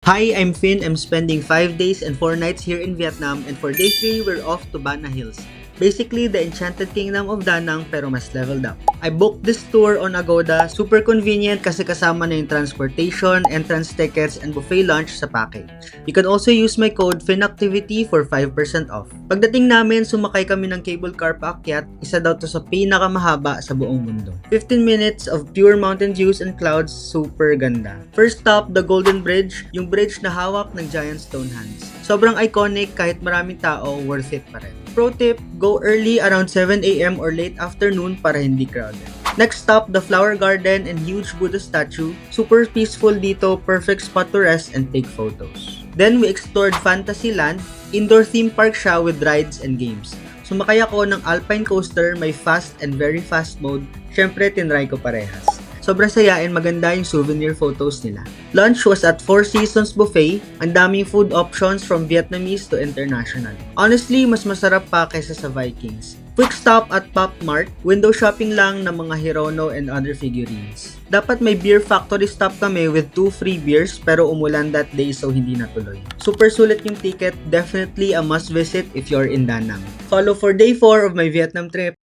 Hi, I'm Finn. I'm spending 5 days and 4 nights here in Vietnam, and for day 3, we're off to Bana Hills. Basically, the Enchanted Kingdom of Da Nang pero mas leveled up. I booked this tour on Agoda. Super convenient kasi kasama na yung transportation, entrance tickets, and buffet lunch sa package. You can also use my code FINACTIVITY for 5% off. Pagdating namin, sumakay kami ng cable car paakyat. Isa daw to sa pinakamahaba sa buong mundo. 15 minutes of pure mountain views and clouds, super ganda. First stop, the Golden Bridge, yung bridge na hawak ng giant stone hands. Sobrang iconic, kahit maraming tao, worth it pa rin. Pro tip, go early around 7 AM or late afternoon para hindi crowded. Next stop, the Flower Garden and huge Buddha statue. Super peaceful dito, perfect spot to rest and take photos. Then we explored Fantasyland, indoor theme park siya with rides and games. Sumakay ako ng Alpine Coaster, may fast and very fast mode. Syempre, tinry ko parehas. Sobrang saya and maganda yung souvenir photos nila. Lunch was at Four Seasons Buffet. Ang daming food options from Vietnamese to international. Honestly, mas masarap pa kaysa sa Vikings. Quick stop at Pop Mart. Window shopping lang ng mga Hirono and other figurines. Dapat may beer factory stop kami with 2 free beers pero umulan that day so hindi natuloy. Super sulit yung ticket. Definitely a must visit if you're in Da Nang. Follow for day 4 of my Vietnam trip.